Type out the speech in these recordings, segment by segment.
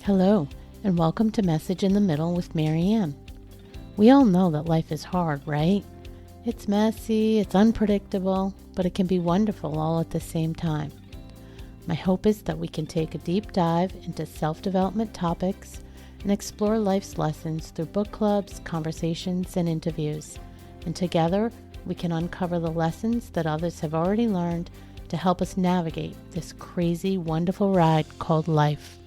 Hello, and welcome to Message in the Middle with Marianne. We all know that life is hard, right? It's messy, it's unpredictable, but it can be wonderful all at the same time. My hope is that we can take a deep dive into self-development topics and explore life's lessons through book clubs, conversations, and interviews. And together, we can uncover the lessons that others have already learned to help us navigate this crazy, wonderful ride called life.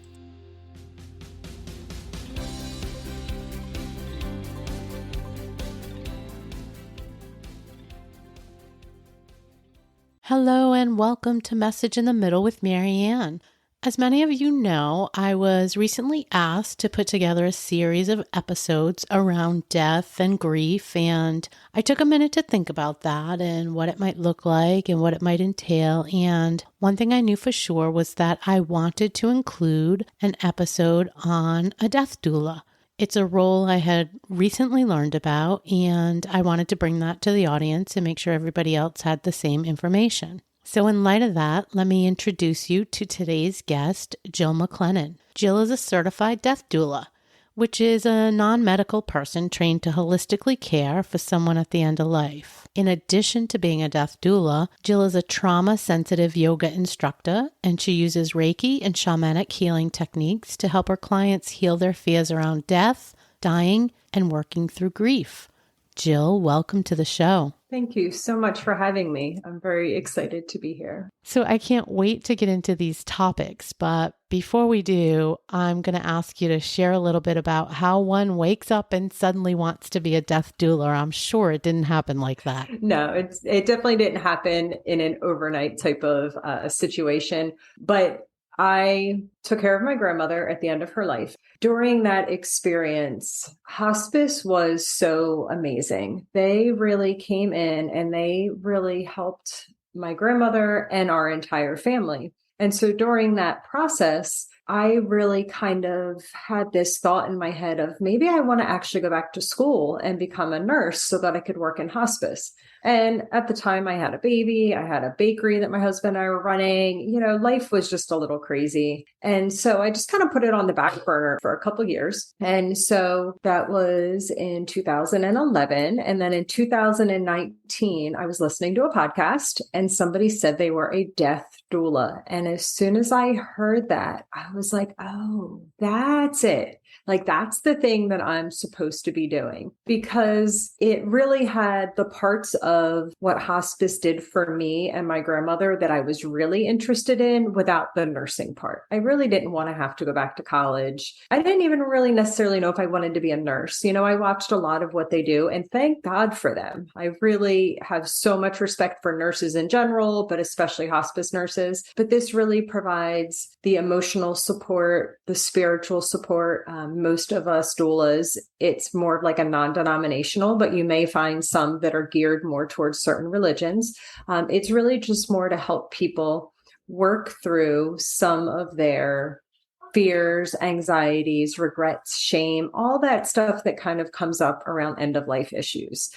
Hello and welcome to Message in the Middle with Marianne. As many of you know, I was recently asked to put together a series of episodes around death and grief, and I took a minute to think about that and what it might look like and what it might entail. And one thing I knew for sure was that I wanted to include an episode on a death doula. It's a role I had recently learned about, and I wanted to bring that to the audience and make sure everybody else had the same information. So in light of that, let me introduce you to today's guest, Jill McClennen. Jill is a certified death doula, which is a non-medical person trained to holistically care for someone at the end of life. In addition to being a death doula, Jill is a trauma-sensitive yoga instructor, and she uses reiki and shamanic healing techniques to help her clients heal their fears around death, dying, and working through grief. Jill, welcome to the show. Thank you so much for having me. I'm very excited to be here. So I can't wait to get into these topics, but before we do, I'm going to ask you to share a little bit about how one wakes up and suddenly wants to be a death doula. I'm sure it didn't happen like that. No, it definitely didn't happen in an overnight type of situation, but I took care of my grandmother at the end of her life. During that experience, hospice was so amazing. They really came in and they really helped my grandmother and our entire family. And so during that process, I really kind of had this thought in my head of maybe I want to actually go back to school and become a nurse so that I could work in hospice. And at the time I had a baby, I had a bakery that my husband and I were running, life was just a little crazy. And so I just kind of put it on the back burner for a couple of years. And so that was in 2011. And then in 2019, I was listening to a podcast and somebody said they were a death doula. And as soon as I heard that, I was like, oh, that's it. Like, that's the thing that I'm supposed to be doing, because it really had the parts of what hospice did for me and my grandmother that I was really interested in without the nursing part. I really didn't want to have to go back to college. I didn't even really necessarily know if I wanted to be a nurse. I watched a lot of what they do, and thank God for them. I really have so much respect for nurses in general, but especially hospice nurses. But this really provides the emotional support, the spiritual support. Most of us doulas, it's more of like a non-denominational, but you may find some that are geared more towards certain religions. It's really just more to help people work through some of their fears, anxieties, regrets, shame, all that stuff that kind of comes up around end of life issues.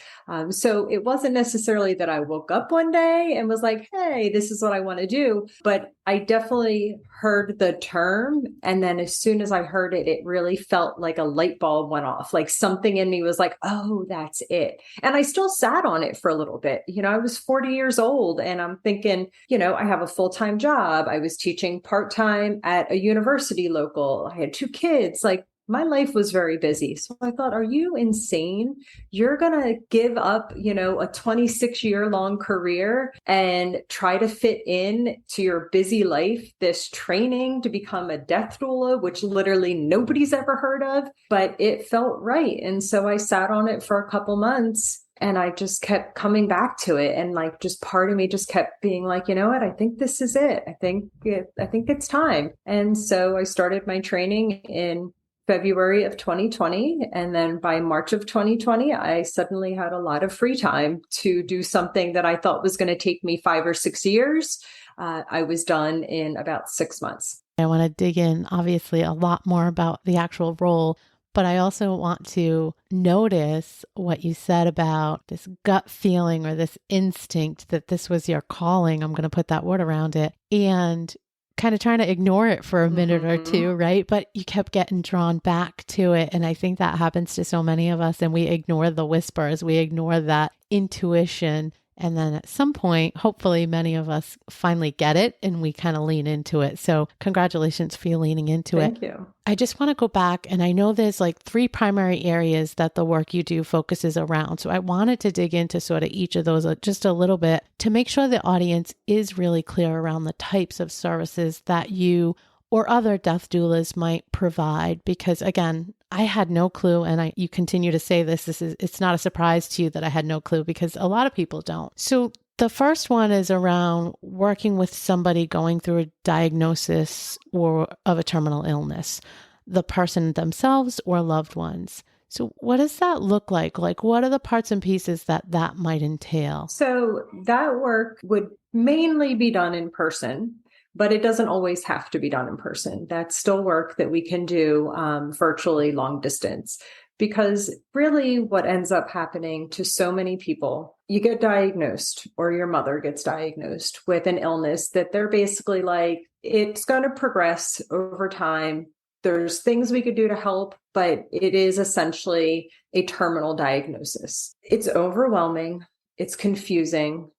So it wasn't necessarily that I woke up one day and was like, hey, this is what I want to do. But I definitely heard the term. And then as soon as I heard it, it really felt like a light bulb went off. Like something in me was like, oh, that's it. And I still sat on it for a little bit. I was 40 years old and I'm thinking, I have a full-time job. I was teaching part-time at a university local. I had 2 kids. Like, my life was very busy. So I thought, are you insane? You're going to give up, a 26-year-long career and try to fit in to your busy life, this training to become a death doula, which literally nobody's ever heard of, but it felt right. And so I sat on it for a couple months. And I just kept coming back to it. And just part of me just kept being like, you know what? I think this is it. I think it's time. And so I started my training in February of 2020. And then by March of 2020, I suddenly had a lot of free time to do something that I thought was going to take me 5 or 6 years. I was done in about 6 months. I want to dig in, obviously, a lot more about the actual role. But I also want to notice what you said about this gut feeling or this instinct that this was your calling. I'm going to put that word around it. And kind of trying to ignore it for a minute or Mm-hmm. two, right? But you kept getting drawn back to it. And I think that happens to so many of us. And we ignore the whispers, we ignore that intuition. And then at some point, hopefully many of us finally get it and we kind of lean into it. So congratulations for you leaning into it. Thank you. I just want to go back, and I know there's like 3 primary areas that the work you do focuses around. So I wanted to dig into sort of each of those just a little bit to make sure the audience is really clear around the types of services that you or other death doulas might provide. Because again, I had no clue, and you continue to say it's not a surprise to you that I had no clue, because a lot of people don't. So the first one is around working with somebody going through a diagnosis or of a terminal illness, the person themselves or loved ones. So what does that look like? Like, what are the parts and pieces that might entail? So that work would mainly be done in person, but it doesn't always have to be done in person. That's still work that we can do virtually long distance. Because really what ends up happening to so many people, you get diagnosed or your mother gets diagnosed with an illness that they're basically like, it's going to progress over time. There's things we could do to help, but it is essentially a terminal diagnosis. It's overwhelming. It's confusing.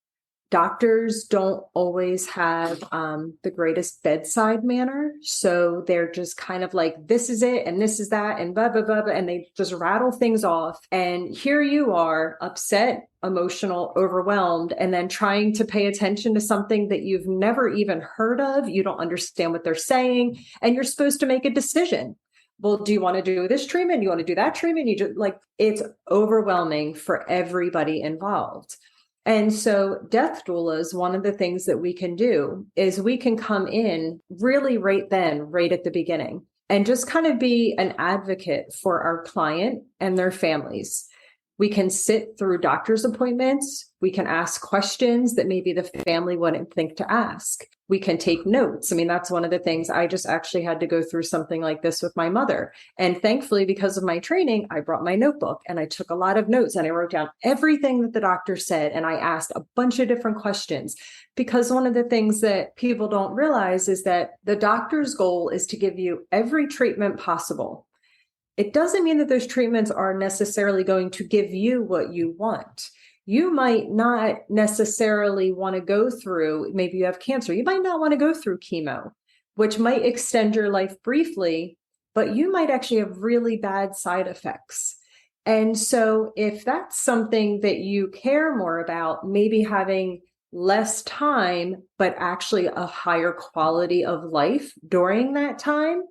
Doctors don't always have the greatest bedside manner. So they're just kind of like, this is it, and this is that, and blah, blah, blah, blah, and they just rattle things off. And here you are, upset, emotional, overwhelmed, and then trying to pay attention to something that you've never even heard of. You don't understand what they're saying, and you're supposed to make a decision. Well, do you want to do this treatment? Do you want to do that treatment? You just like, it's overwhelming for everybody involved. And so death doulas, one of the things that we can do is we can come in really right then, right at the beginning, and just kind of be an advocate for our client and their families. We can sit through doctor's appointments. We can ask questions that maybe the family wouldn't think to ask. We can take notes. I mean, that's one of the things. I just actually had to go through something like this with my mother. And thankfully, because of my training, I brought my notebook and I took a lot of notes and I wrote down everything that the doctor said. And I asked a bunch of different questions, because one of the things that people don't realize is that the doctor's goal is to give you every treatment possible. It doesn't mean that those treatments are necessarily going to give you what you want. You might not necessarily want to go through, maybe you have cancer, you might not want to go through chemo, which might extend your life briefly, but you might actually have really bad side effects. And so if that's something that you care more about, maybe having less time, but actually a higher quality of life during that time,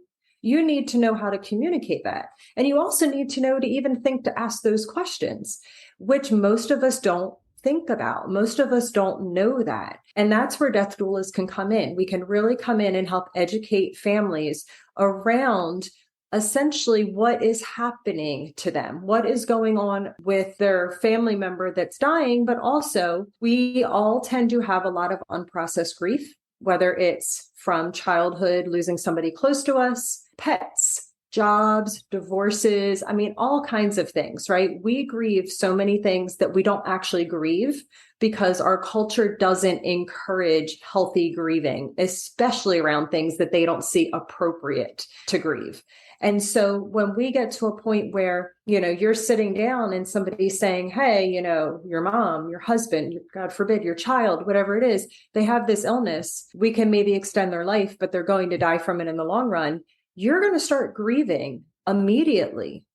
you need to know how to communicate that. And you also need to know to even think to ask those questions, which most of us don't think about. Most of us don't know that. And that's where death doulas can come in. We can really come in and help educate families around essentially what is happening to them, what is going on with their family member that's dying. But also, we all tend to have a lot of unprocessed grief, whether it's from childhood, losing somebody close to us, pets, jobs, divorces, I mean, all kinds of things, right? We grieve so many things that we don't actually grieve because our culture doesn't encourage healthy grieving, especially around things that they don't see appropriate to grieve. And so when we get to a point where, you're sitting down and somebody's saying, hey, your mom, your husband, God forbid, your child, whatever it is, they have this illness, we can maybe extend their life, but they're going to die from it in the long run. You're going to start grieving immediately.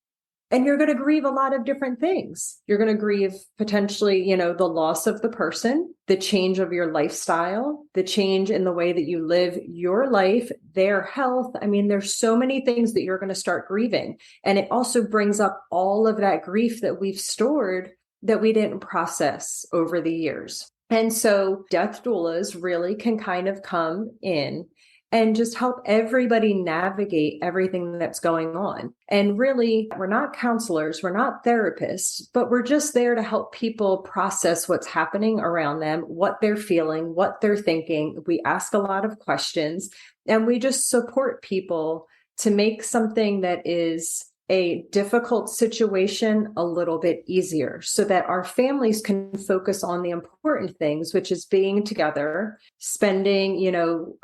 And you're going to grieve a lot of different things. You're going to grieve potentially, the loss of the person, the change of your lifestyle, the change in the way that you live your life, their health. I mean, there's so many things that you're going to start grieving. And it also brings up all of that grief that we've stored that we didn't process over the years. And so death doulas really can kind of come in and just help everybody navigate everything that's going on. And really, we're not counselors, we're not therapists, but we're just there to help people process what's happening around them, what they're feeling, what they're thinking. We ask a lot of questions, and we just support people to make something that is a difficult situation a little bit easier so that our families can focus on the important things, which is being together, spending,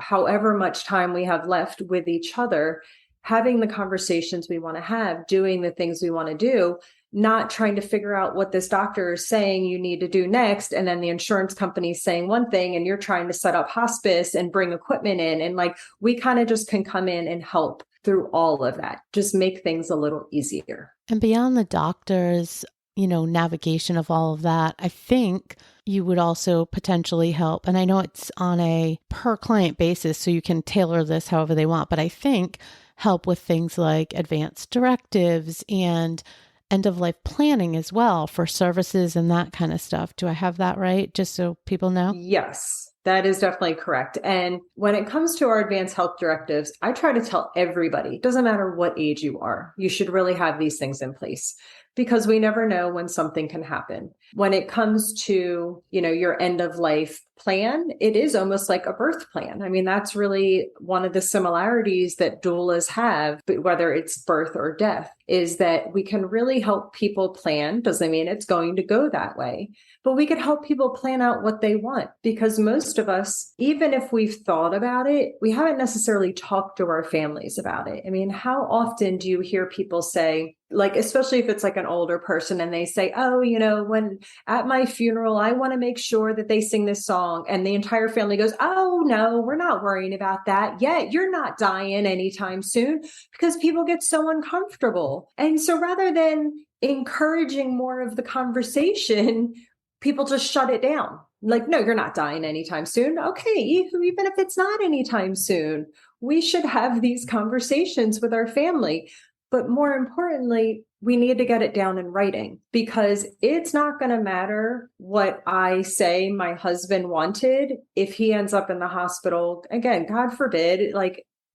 however much time we have left with each other, having the conversations we want to have, doing the things we want to do, not trying to figure out what this doctor is saying you need to do next. And then the insurance company is saying one thing and you're trying to set up hospice and bring equipment in. And we kind of just can come in and help through all of that, just make things a little easier. And beyond the doctors, navigation of all of that, I think you would also potentially help. And I know it's on a per client basis, so you can tailor this however they want, but I think help with things like advanced directives and end of life planning as well for services and that kind of stuff. Do I have that right? Just so people know? Yes, that is definitely correct. And when it comes to our advanced health directives, I try to tell everybody, it doesn't matter what age you are, you should really have these things in place because we never know when something can happen. When it comes to, your end of life plan, it is almost like a birth plan. I mean, that's really one of the similarities that doulas have, but whether it's birth or death, is that we can really help people plan. Doesn't mean it's going to go that way, but we could help people plan out what they want because most of us, even if we've thought about it, we haven't necessarily talked to our families about it. I mean, how often do you hear people say, especially if it's like an older person and they say, oh, when at my funeral, I want to make sure that they sing this song. And the entire family goes, oh, no, we're not worrying about that yet. You're not dying anytime soon because people get so uncomfortable. And so rather than encouraging more of the conversation, people just shut it down. No, you're not dying anytime soon. Okay, even if it's not anytime soon, we should have these conversations with our family. But more importantly, we need to get it down in writing because it's not going to matter what I say my husband wanted if he ends up in the hospital. Again, God forbid,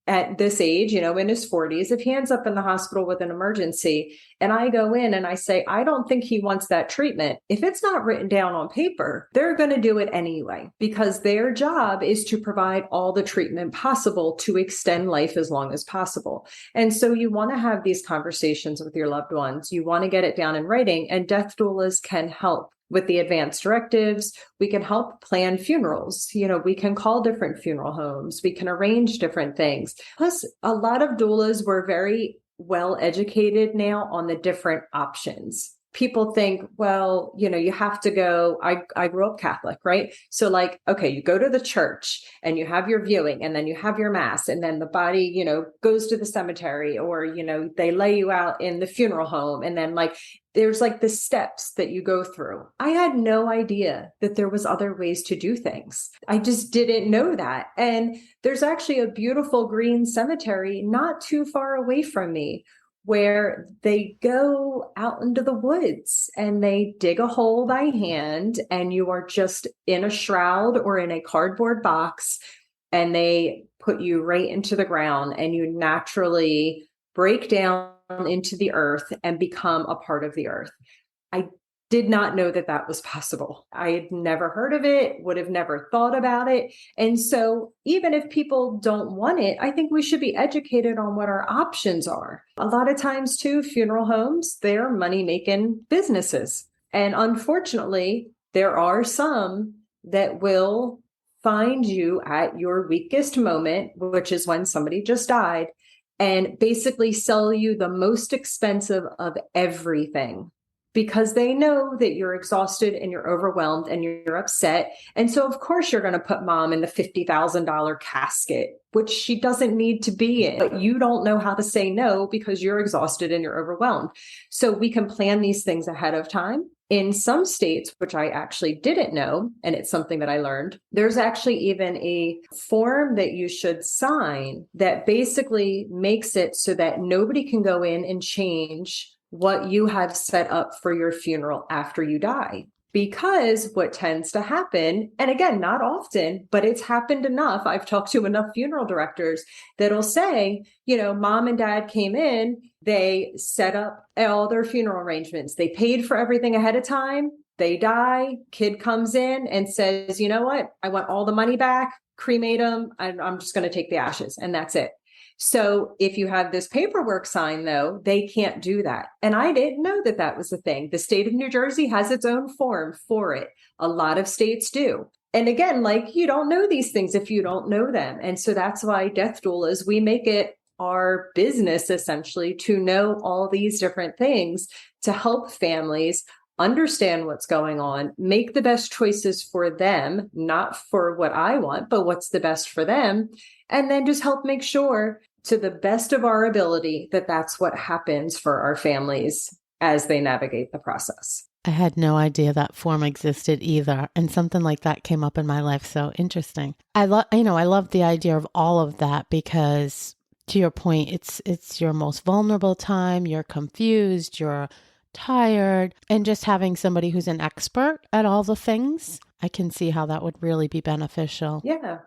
at this age, in his 40s, if he ends up in the hospital with an emergency and I go in and I say, I don't think he wants that treatment. If it's not written down on paper, they're going to do it anyway because their job is to provide all the treatment possible to extend life as long as possible. And so you want to have these conversations with your loved ones. You want to get it down in writing, and death doulas can help. With the advanced directives, we can help plan funerals. We can call different funeral homes. We can arrange different things. Plus, a lot of doulas were very well educated now on the different options. People think, well, you have to go. I grew up Catholic, right? So okay, you go to the church and you have your viewing and then you have your mass and then the body, goes to the cemetery or, they lay you out in the funeral home. And then there's the steps that you go through. I had no idea that there was other ways to do things. I just didn't know that. And there's actually a beautiful green cemetery not too far away from me where they go out into the woods and they dig a hole by hand and you are just in a shroud or in a cardboard box and they put you right into the ground and you naturally break down into the earth and become a part of the earth. I did not know that that was possible. I had never heard of it, would have never thought about it. And so even if people don't want it, I think we should be educated on what our options are. A lot of times too, funeral homes, they're money-making businesses. And unfortunately, there are some that will find you at your weakest moment, which is when somebody just died, and basically sell you the most expensive of everything because they know that you're exhausted and you're overwhelmed and you're upset. And so, of course, you're going to put mom in the $50,000 casket, which she doesn't need to be in. But you don't know how to say no because you're exhausted and you're overwhelmed. So we can plan these things ahead of time. In some states, which I actually didn't know, and it's something that I learned, there's actually even a form that you should sign that basically makes it so that nobody can go in and change what you have set up for your funeral after you die. Because what tends to happen, and again, not often, but it's happened enough. I've talked to enough funeral directors that'll say, mom and dad came in, they set up all their funeral arrangements. They paid for everything ahead of time. They die. Kid comes in and says, you know what? I want all the money back, cremate them. I'm just going to take the ashes. And that's it. So if you have this paperwork signed, though, they can't do that. And I didn't know that that was a thing. The state of New Jersey has its own form for it. A lot of states do. And again, like, you don't know these things if you don't know them. And so that's why death doulas, we make it our business essentially to know all these different things to help families understand what's going on, make the best choices for them, not for what I want, but what's the best for them. And then just help make sure to the best of our ability that that's what happens for our families as they navigate the process. I had no idea that form existed either. And something like that came up in my life. So interesting. I love the idea of all of that because to your point, it's your most vulnerable time. You're confused, you're tired, and just having somebody who's an expert at all the things, I can see how that would really be beneficial. Yeah.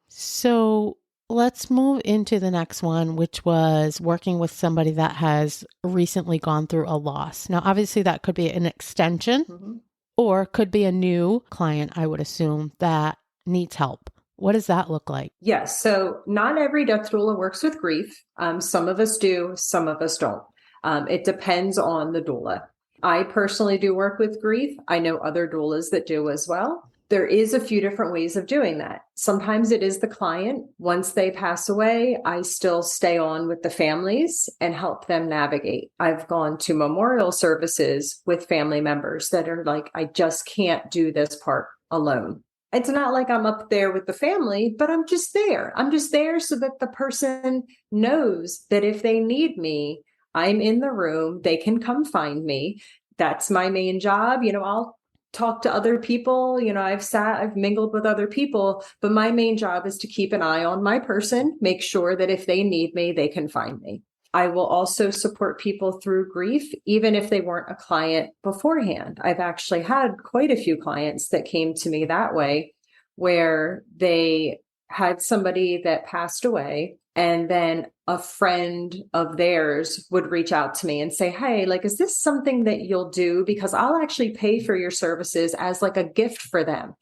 So let's move into the next one, which was working with somebody that has recently gone through a loss. Now, obviously that could be an extension or could be a new client, I would assume, that needs help. What does that look like? Yes. So not every death doula works with grief. Some of us do, some of us don't. It depends on the doula. I personally do work with grief. I know other doulas that do as well. There is a few different ways of doing that. Sometimes it is the client. Once they pass away, I still stay on with the families and help them navigate. I've gone to memorial services with family members that are like, I just can't do this part alone. It's not like I'm up there with the family, but I'm just there. I'm just there so that the person knows that if they need me, I'm in the room, they can come find me. That's my main job. I'll talk to other people. I've mingled with other people, but my main job is to keep an eye on my person, make sure that if they need me, they can find me. I will also support people through grief, even if they weren't a client beforehand. I've actually had quite a few clients that came to me that way, where they had somebody that passed away, and then a friend of theirs would reach out to me and say, hey, like, is this something that you'll do? Because I'll actually pay for your services as like a gift for them.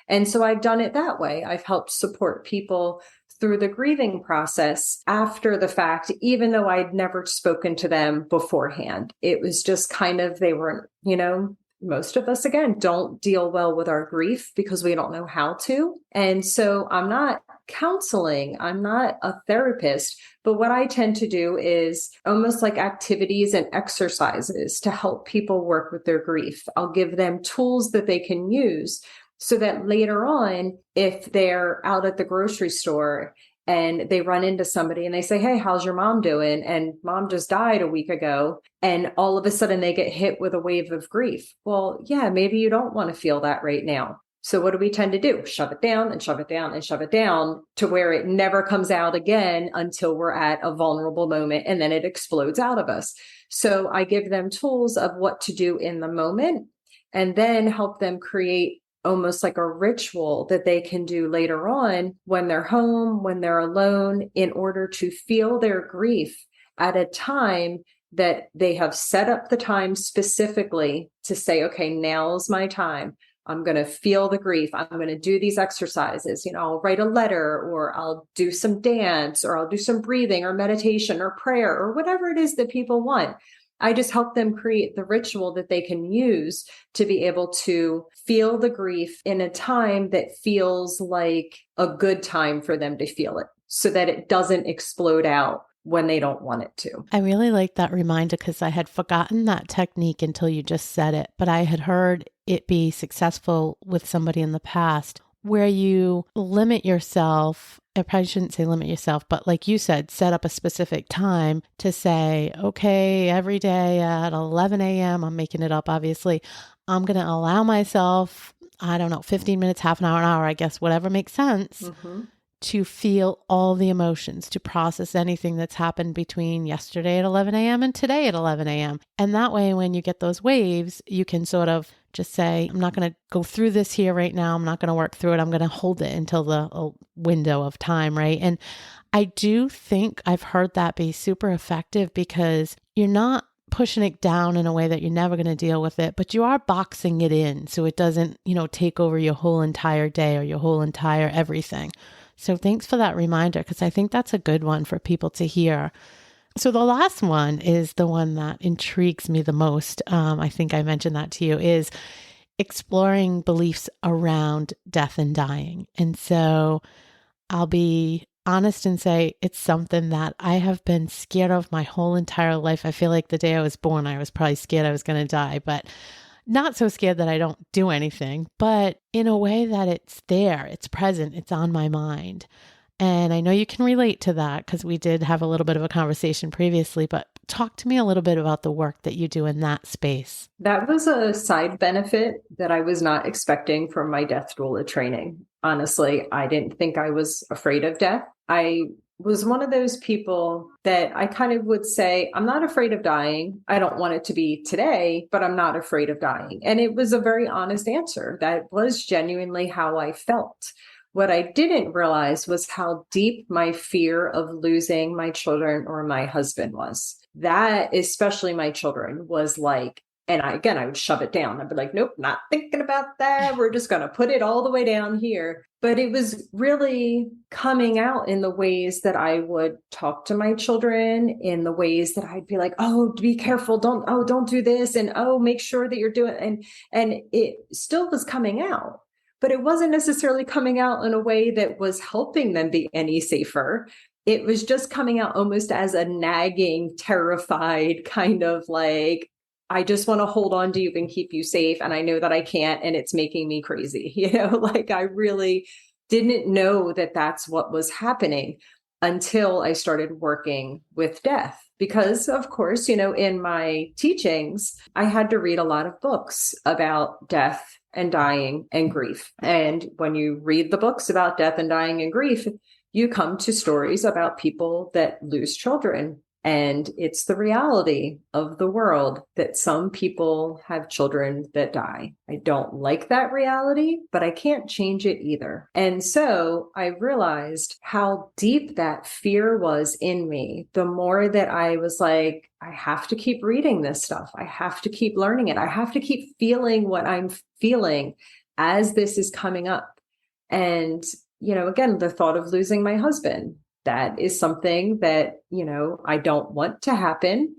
And so I've done it that way. I've helped support people through the grieving process after the fact, even though I'd never spoken to them beforehand. It was just kind of, they weren't, most of us, again, don't deal well with our grief because we don't know how to. And so I'm not counseling, I'm not a therapist, but what I tend to do is almost like activities and exercises to help people work with their grief. I'll give them tools that they can use so that later on, if they're out at the grocery store and they run into somebody and they say, hey, how's your mom doing? And mom just died a week ago. And all of a sudden they get hit with a wave of grief. Well, yeah, maybe you don't want to feel that right now. So what do we tend to do? Shove it down and shove it down and shove it down to where it never comes out again until we're at a vulnerable moment and then it explodes out of us. So I give them tools of what to do in the moment and then help them create almost like a ritual that they can do later on when they're home, when they're alone, in order to feel their grief at a time that they have set up the time specifically to say, okay, now's my time. I'm going to feel the grief. I'm going to do these exercises. I'll write a letter, or I'll do some dance, or I'll do some breathing or meditation or prayer or whatever it is that people want. I just help them create the ritual that they can use to be able to feel the grief in a time that feels like a good time for them to feel it so that it doesn't explode out when they don't want it to. I really like that reminder because I had forgotten that technique until you just said it, but I had heard it be successful with somebody in the past where you limit yourself. I probably shouldn't say limit yourself, but like you said, set up a specific time to say, okay, every day at 11 a.m., I'm making it up, obviously, I'm going to allow myself, 15 minutes, half an hour, I guess, whatever makes sense, to feel all the emotions, to process anything that's happened between yesterday at 11 a.m. and today at 11 a.m. And that way, when you get those waves, you can sort of just say, I'm not going to go through this here right now. I'm not going to work through it. I'm going to hold it until the window of time, right? And I do think I've heard that be super effective because you're not pushing it down in a way that you're never going to deal with it, but you are boxing it in so it doesn't, take over your whole entire day or your whole entire everything. So thanks for that reminder, because I think that's a good one for people to hear. So the last one is the one that intrigues me the most. I think I mentioned that to you, is exploring beliefs around death and dying. And so I'll be honest and say it's something that I have been scared of my whole entire life. I feel like the day I was born, I was probably scared I was going to die, but not so scared that I don't do anything, but in a way that it's there, it's present, it's on my mind. And I know you can relate to that because we did have a little bit of a conversation previously, but talk to me a little bit about the work that you do in that space. That was a side benefit that I was not expecting from my death doula training. Honestly, I didn't think I was afraid of death. I was one of those people that I kind of would say, I'm not afraid of dying. I don't want it to be today, but I'm not afraid of dying. And it was a very honest answer. That was genuinely how I felt. What I didn't realize was how deep my fear of losing my children or my husband was. That, especially my children, was like, and I would shove it down. I'd be like, nope, not thinking about that. We're just going to put it all the way down here. But it was really coming out in the ways that I would talk to my children, in the ways that I'd be like, oh, be careful. Don't do this. And, oh, make sure that you're doing, and it still was coming out, but it wasn't necessarily coming out in a way that was helping them be any safer. It was just coming out almost as a nagging, terrified kind of like, I just want to hold on to you and keep you safe. And I know that I can't, and it's making me crazy. Like I really didn't know that that's what was happening until I started working with death. Because of course, in my teachings, I had to read a lot of books about death and dying and grief. And when you read the books about death and dying and grief, you come to stories about people that lose children. And it's the reality of the world that some people have children that die. I don't like that reality, but I can't change it either. And so I realized how deep that fear was in me. The more that I was like, I have to keep reading this stuff. I have to keep learning it. I have to keep feeling what I'm feeling as this is coming up. And, again, the thought of losing my husband, that is something that, I don't want to happen.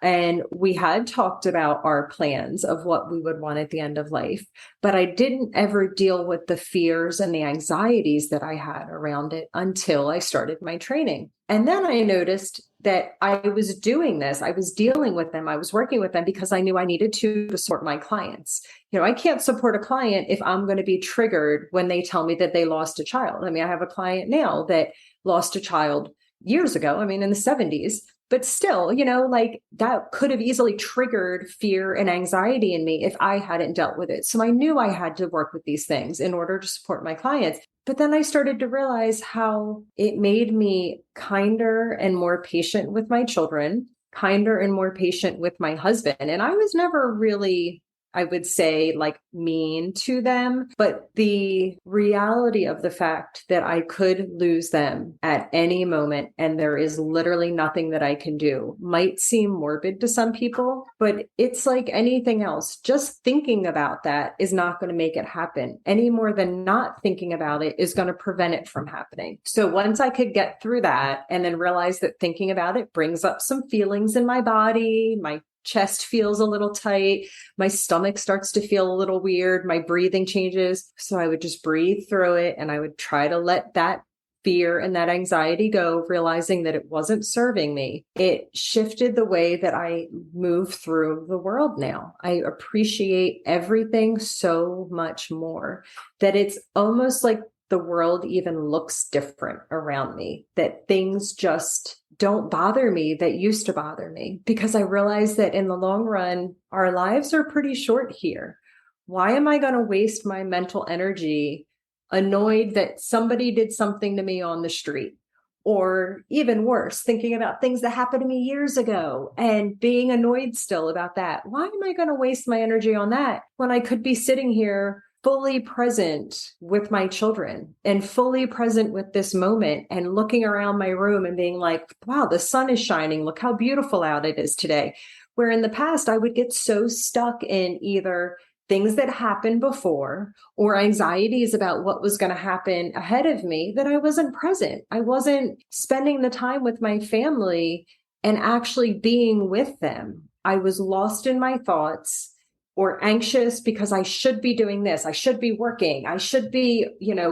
And we had talked about our plans of what we would want at the end of life, but I didn't ever deal with the fears and the anxieties that I had around it until I started my training. And then I noticed that I was doing this. I was dealing with them. I was working with them because I knew I needed to support my clients. I can't support a client if I'm going to be triggered when they tell me that they lost a child. I have a client now that lost a child years ago, in the 70s, but still, like that could have easily triggered fear and anxiety in me if I hadn't dealt with it. So I knew I had to work with these things in order to support my clients. But then I started to realize how it made me kinder and more patient with my children, kinder and more patient with my husband. And I was never really, I would say, like mean to them, but the reality of the fact that I could lose them at any moment and there is literally nothing that I can do might seem morbid to some people, but it's like anything else. Just thinking about that is not going to make it happen any more than not thinking about it is going to prevent it from happening. So once I could get through that and then realize that thinking about it brings up some feelings in my body, my chest feels a little tight. My stomach starts to feel a little weird. My breathing changes. So I would just breathe through it and I would try to let that fear and that anxiety go, realizing that it wasn't serving me. It shifted the way that I move through the world now. I appreciate everything so much more that it's almost like the world even looks different around me, that things just don't bother me that used to bother me, because I realize that in the long run, our lives are pretty short here. Why am I going to waste my mental energy annoyed that somebody did something to me on the street? Or even worse, thinking about things that happened to me years ago and being annoyed still about that. Why am I going to waste my energy on that when I could be sitting here fully present with my children and fully present with this moment and looking around my room and being like, wow, the sun is shining. Look how beautiful out it is today. Where in the past, I would get so stuck in either things that happened before or anxieties about what was going to happen ahead of me, that I wasn't present. I wasn't spending the time with my family and actually being with them. I was lost in my thoughts or anxious because I should be doing this. I should be working. I should be,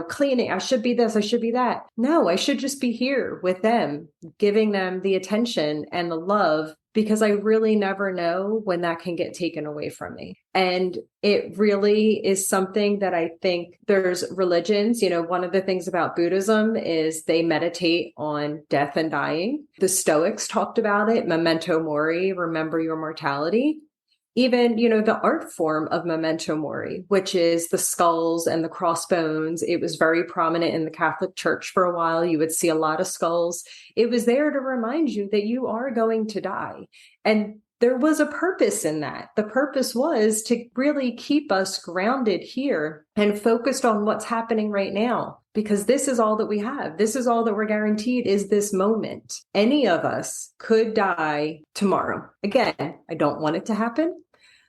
cleaning. I should be this. I should be that. No, I should just be here with them, giving them the attention and the love, because I really never know when that can get taken away from me. And it really is something that I think there's religions, one of the things about Buddhism is they meditate on death and dying. The Stoics talked about it, memento mori, remember your mortality. Even, the art form of memento mori, which is the skulls and the crossbones. It was very prominent in the Catholic Church for a while. You would see a lot of skulls. It was there to remind you that you are going to die. And there was a purpose in that. The purpose was to really keep us grounded here and focused on what's happening right now, because this is all that we have. This is all that we're guaranteed, is this moment. Any of us could die tomorrow. Again, I don't want it to happen.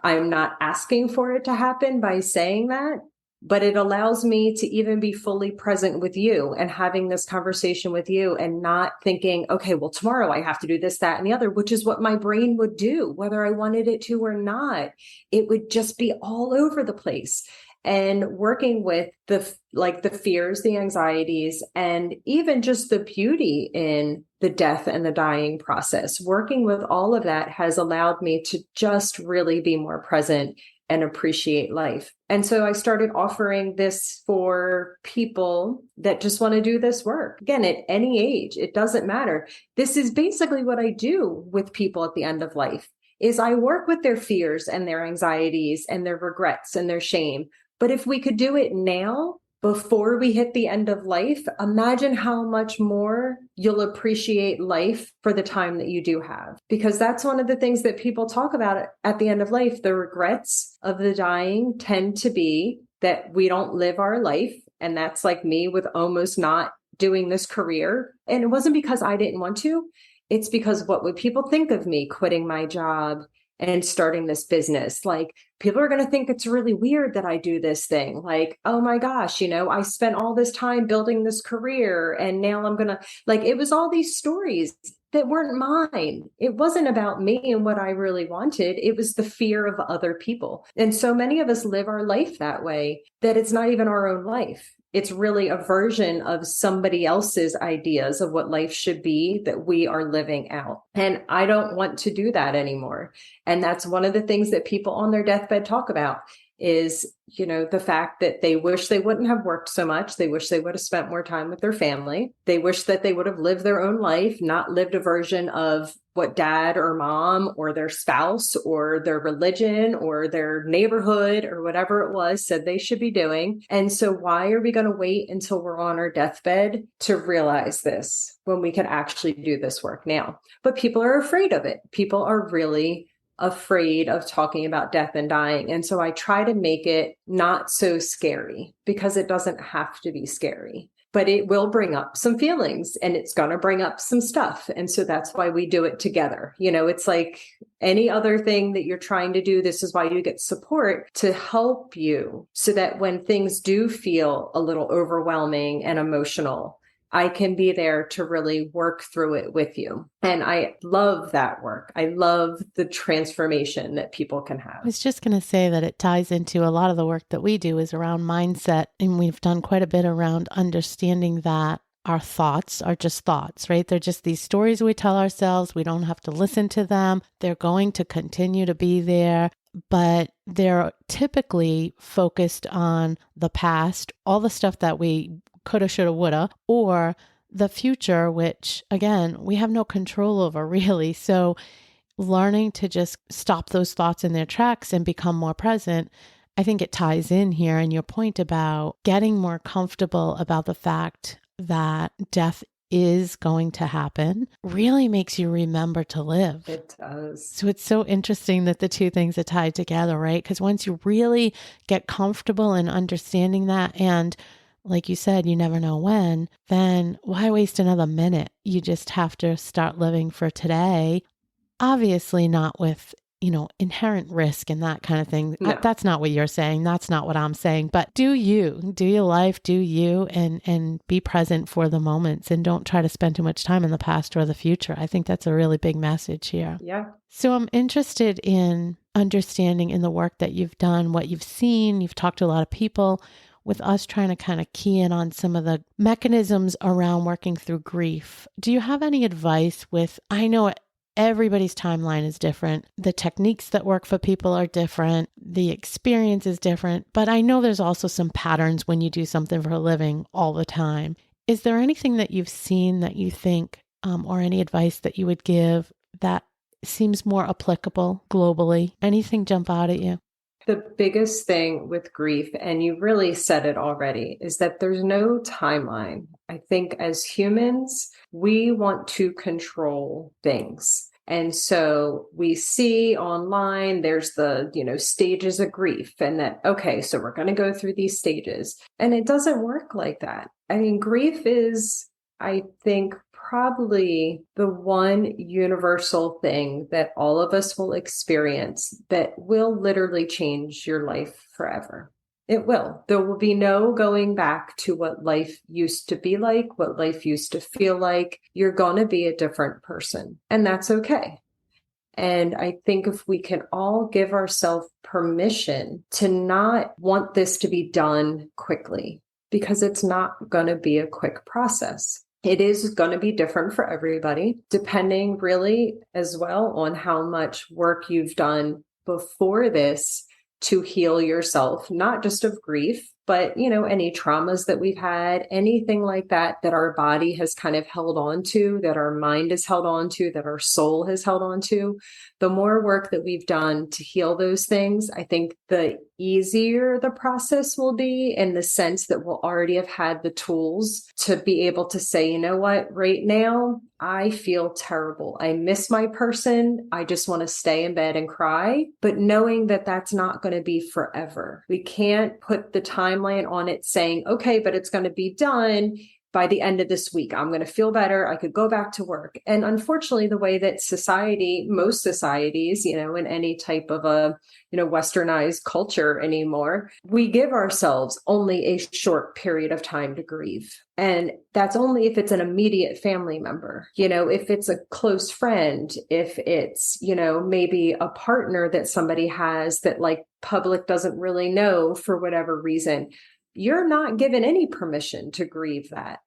I'm not asking for it to happen by saying that, but it allows me to even be fully present with you and having this conversation with you and not thinking, okay, well, tomorrow I have to do this, that, and the other, which is what my brain would do, whether I wanted it to or not. It would just be all over the place. And working with the fears, the anxieties, and even just the beauty in the death and the dying process, working with all of that has allowed me to just really be more present and appreciate life. And so I started offering this for people that just want to do this work. Again, at any age, it doesn't matter. This is basically what I do with people at the end of life, is I work with their fears and their anxieties and their regrets and their shame. But if we could do it now, before we hit the end of life, imagine how much more you'll appreciate life for the time that you do have. Because that's one of the things that people talk about at the end of life. The regrets of the dying tend to be that we don't live our life. And that's like me with almost not doing this career. And it wasn't because I didn't want to. It's because what would people think of me quitting my job and starting this business? Like, people are going to think it's really weird that I do this thing. Like, oh my gosh, I spent all this time building this career and now I'm going to, it was all these stories that weren't mine. It wasn't about me and what I really wanted. It was the fear of other people. And so many of us live our life that way, that it's not even our own life. It's really a version of somebody else's ideas of what life should be that we are living out. And I don't want to do that anymore. And that's one of the things that people on their deathbed talk about is, the fact that they wish they wouldn't have worked so much. They wish they would have spent more time with their family. They wish that they would have lived their own life, not lived a version of what dad or mom or their spouse or their religion or their neighborhood or whatever it was said they should be doing. And so why are we going to wait until we're on our deathbed to realize this when we can actually do this work now? But people are afraid of it. People are really afraid of talking about death and dying. And so I try to make it not so scary, because it doesn't have to be scary, but it will bring up some feelings and it's going to bring up some stuff. And so that's why we do it together. It's like any other thing that you're trying to do. This is why you get support to help you, so that when things do feel a little overwhelming and emotional, I can be there to really work through it with you. And I love that work. I love the transformation that people can have. I was just going to say that it ties into a lot of the work that we do is around mindset. And we've done quite a bit around understanding that our thoughts are just thoughts, right? They're just these stories we tell ourselves. We don't have to listen to them. They're going to continue to be there, but they're typically focused on the past, all the stuff that we coulda, shoulda, woulda, or the future, which again, we have no control over really. So learning to just stop those thoughts in their tracks and become more present, I think it ties in here. And your point about getting more comfortable about the fact that death is going to happen really makes you remember to live. It does. So it's so interesting that the two things are tied together, right? Because once you really get comfortable in understanding that, and like you said, you never know when, then why waste another minute? You just have to start living for today. Obviously not with, inherent risk and that kind of thing. No. That's not what you're saying. That's not what I'm saying. But do your life, do you, and be present for the moments, and don't try to spend too much time in the past or the future. I think that's a really big message here. Yeah. So I'm interested in understanding in the work that you've done, what you've seen. You've talked to a lot of people, with us trying to kind of key in on some of the mechanisms around working through grief. Do you have any advice I know everybody's timeline is different. The techniques that work for people are different. The experience is different. But I know there's also some patterns when you do something for a living all the time. Is there anything that you've seen that you think, or any advice that you would give that seems more applicable globally? Anything jump out at you? The biggest thing with grief, and you really said it already, is that there's no timeline. I think as humans, we want to control things. And so we see online, there's the, stages of grief, and that, okay, so we're going to go through these stages. And it doesn't work like that. I mean, grief is, I think, probably the one universal thing that all of us will experience that will literally change your life forever. It will. There will be no going back to what life used to be like, what life used to feel like. You're going to be a different person, and that's okay. And I think if we can all give ourselves permission to not want this to be done quickly, because it's not going to be a quick process. It is going to be different for everybody, depending really as well on how much work you've done before this to heal yourself, not just of grief, but, any traumas that we've had, anything like that, that our body has kind of held on to, that our mind has held on to, that our soul has held on to. The more work that we've done to heal those things, I think the easier the process will be, in the sense that we'll already have had the tools to be able to say, you know what, right now, I feel terrible. I miss my person. I just want to stay in bed and cry. But knowing that that's not going to be forever. We can't put the timeline on it saying, okay, but it's going to be done by the end of this week. I'm going to feel better. I could go back to work. And unfortunately, the way that most societies, in any type of a, westernized culture anymore, we give ourselves only a short period of time to grieve. And that's only if it's an immediate family member, if it's a close friend, if it's, maybe a partner that somebody has that like public doesn't really know for whatever reason. You're not given any permission to grieve that.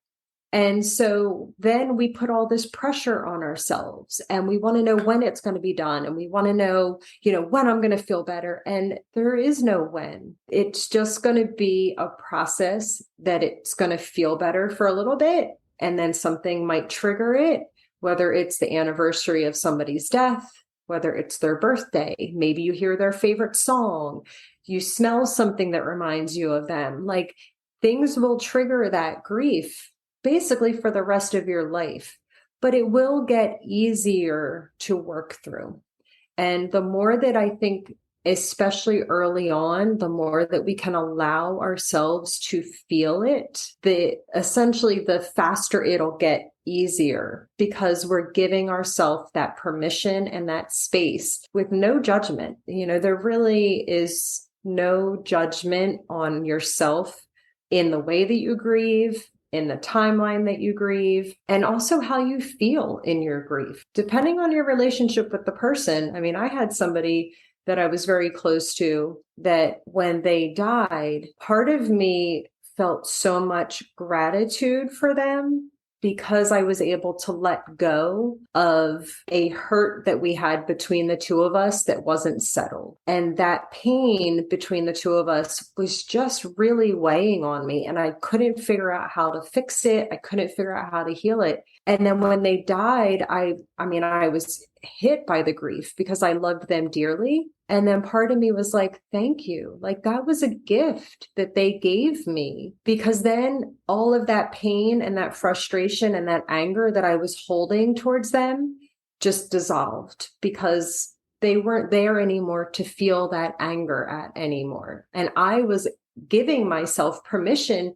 And so then we put all this pressure on ourselves, and we want to know when it's going to be done. And we want to know, when I'm going to feel better. And there is no when. It's just going to be a process that it's going to feel better for a little bit. And then something might trigger it, whether it's the anniversary of somebody's death, whether it's their birthday, maybe you hear their favorite song, you smell something that reminds you of them. Like, things will trigger that grief basically for the rest of your life, but it will get easier to work through. And the more that I think, especially early on, the more that we can allow ourselves to feel it, essentially the faster it'll get easier, because we're giving ourselves that permission and that space with no judgment. There really is no judgment on yourself in the way that you grieve, in the timeline that you grieve, and also how you feel in your grief, depending on your relationship with the person. I mean, I had somebody that I was very close to that when they died, part of me felt so much gratitude for them, because I was able to let go of a hurt that we had between the two of us that wasn't settled. And that pain between the two of us was just really weighing on me. And I couldn't figure out how to fix it. I couldn't figure out how to heal it. And then when they died, I was hit by the grief because I loved them dearly. And then part of me was like, thank you. Like, that was a gift that they gave me, because then all of that pain and that frustration and that anger that I was holding towards them just dissolved, because they weren't there anymore to feel that anger at anymore. And I was giving myself permission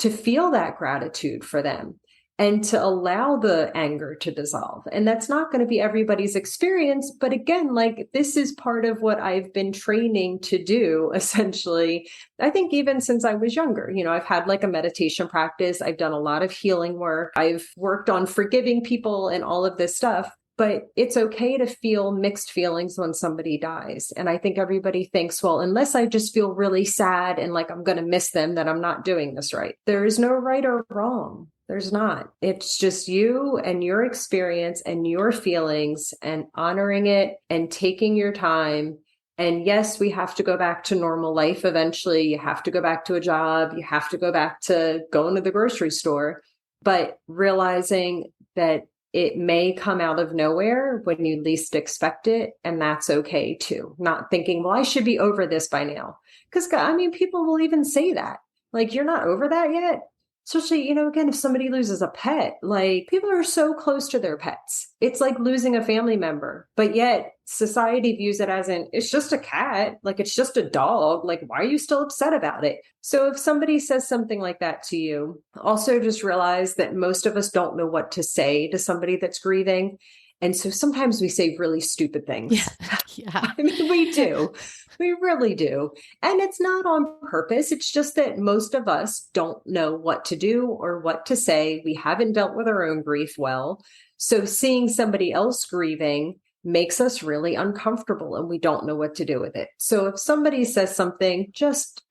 to feel that gratitude for them. and to allow the anger to dissolve. And that's not going to be everybody's experience. But again, like this is part of what I've been training to do, essentially. I think even since I was younger, I've had like a meditation practice. I've done a lot of healing work. I've worked on forgiving people and all of this stuff. But it's okay to feel mixed feelings when somebody dies. And I think everybody thinks, well, unless I just feel really sad and like I'm going to miss them, that I'm not doing this right. There is no right or wrong. There's not. It's just you and your experience and your feelings and honoring it and taking your time. And yes, we have to go back to normal life eventually. You have to go back to a job. You have to go back to going to the grocery store. But realizing that it may come out of nowhere when you least expect it. And that's okay too. Not thinking, well, I should be over this by now. Because people will even say that. Like, you're not over that yet. Especially, again, if somebody loses a pet, like people are so close to their pets. It's like losing a family member, but yet society views it as it's just a cat, like it's just a dog. Like, why are you still upset about it? So if somebody says something like that to you, also just realize that most of us don't know what to say to somebody that's grieving. And so sometimes we say really stupid things. Yeah. We do. We really do. And it's not on purpose. It's just that most of us don't know what to do or what to say. We haven't dealt with our own grief well. So seeing somebody else grieving makes us really uncomfortable and we don't know what to do with it. So if somebody says something, just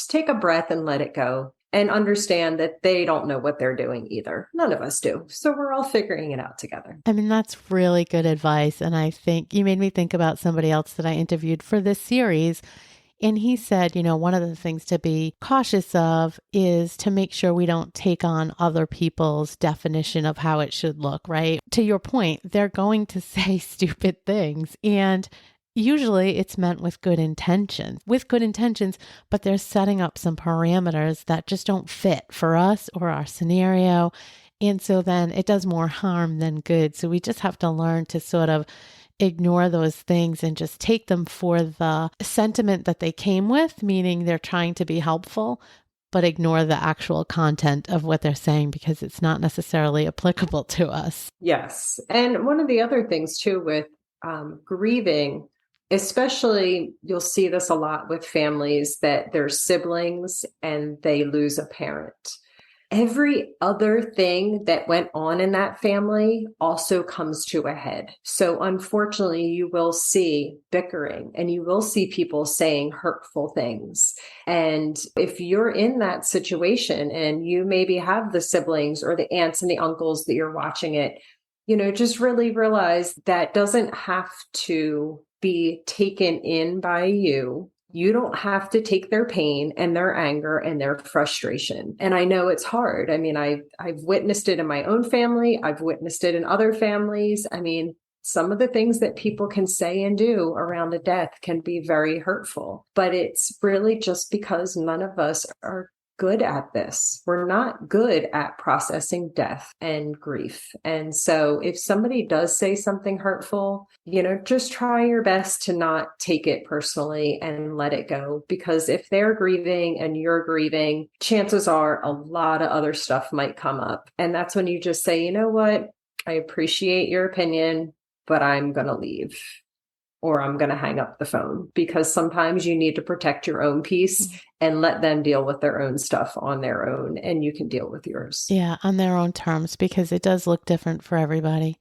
take a breath and let it go. And understand that they don't know what they're doing either. None of us do. So we're all figuring it out together. That's really good advice. And I think you made me think about somebody else that I interviewed for this series. And he said, one of the things to be cautious of is to make sure we don't take on other people's definition of how it should look, right? To your point, they're going to say stupid things. And usually it's meant with good intentions, but they're setting up some parameters that just don't fit for us or our scenario. And so then it does more harm than good. So we just have to learn to sort of ignore those things and just take them for the sentiment that they came with, meaning they're trying to be helpful, but ignore the actual content of what they're saying because it's not necessarily applicable to us. Yes. And one of the other things too with grieving, especially you'll see this a lot with families that they're siblings and they lose a parent. Every other thing that went on in that family also comes to a head. So unfortunately, you will see bickering and you will see people saying hurtful things. And if you're in that situation and you maybe have the siblings or the aunts and the uncles that you're watching it, just really realize that doesn't have to be taken in by you. You don't have to take their pain and their anger and their frustration. And I know it's hard. I've witnessed it in my own family. I've witnessed it in other families. Some of the things that people can say and do around a death can be very hurtful, but it's really just because none of us are good at this. We're not good at processing death and grief. And so if somebody does say something hurtful, just try your best to not take it personally and let it go. Because if they're grieving and you're grieving, chances are a lot of other stuff might come up. And that's when you just say, you know what? I appreciate your opinion, but I'm going to leave. Or I'm going to hang up the phone, because sometimes you need to protect your own peace and let them deal with their own stuff on their own, and you can deal with yours. Yeah, on their own terms, because it does look different for everybody.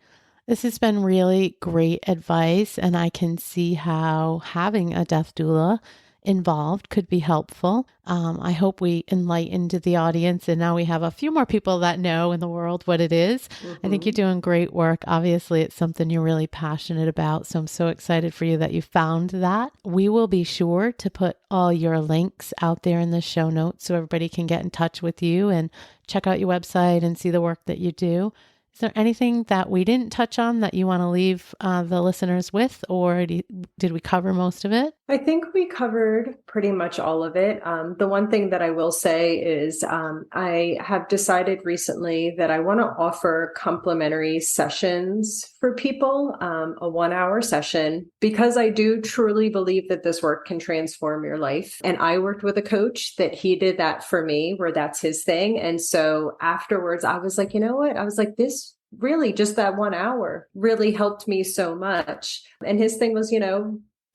This has been really great advice, and I can see how having a death doula involved could be helpful. I hope we enlightened the audience, and now we have a few more people that know in the world what it is. I think you're doing great work. Obviously, it's something you're really passionate about, so I'm so excited for you that you found that. We will be sure to put all your links out there in the show notes so everybody can get in touch with you and check out your website and see the work that you do. Is there anything that we didn't touch on that you want to leave the listeners with, or did we cover most of it? I think we covered pretty much all of it. The one thing that I will say is I have decided recently that I want to offer complimentary sessions for people, a 1-hour session, because I do truly believe that this work can transform your life. And I worked with a coach that he did that for me, where that's his thing. And so afterwards, I was like, you know what? I was like, this really, just that 1 hour really helped me so much. And his thing was,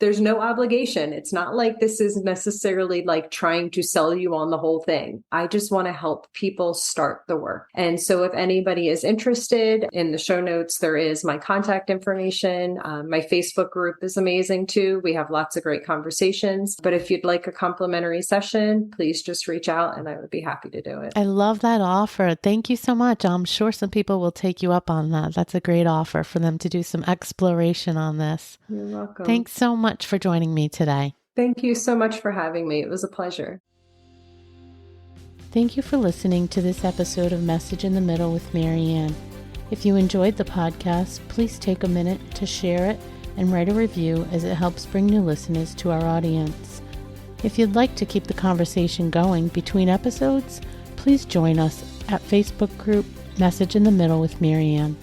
there's no obligation. It's not like this is necessarily like trying to sell you on the whole thing. I just want to help people start the work. And so if anybody is interested, in the show notes, there is my contact information. My Facebook group is amazing too. We have lots of great conversations. But if you'd like a complimentary session, please just reach out and I would be happy to do it. I love that offer. Thank you so much. I'm sure some people will take you up on that. That's a great offer for them to do some exploration on this. You're welcome. Thanks so much for joining me today. Thank you so much for having me. It was a pleasure. Thank you for listening to this episode of Message in the Middle with Marianne. If you enjoyed the podcast, please take a minute to share it and write a review, as it helps bring new listeners to our audience. If you'd like to keep the conversation going between episodes, please join us at Facebook group Message in the Middle with Marianne.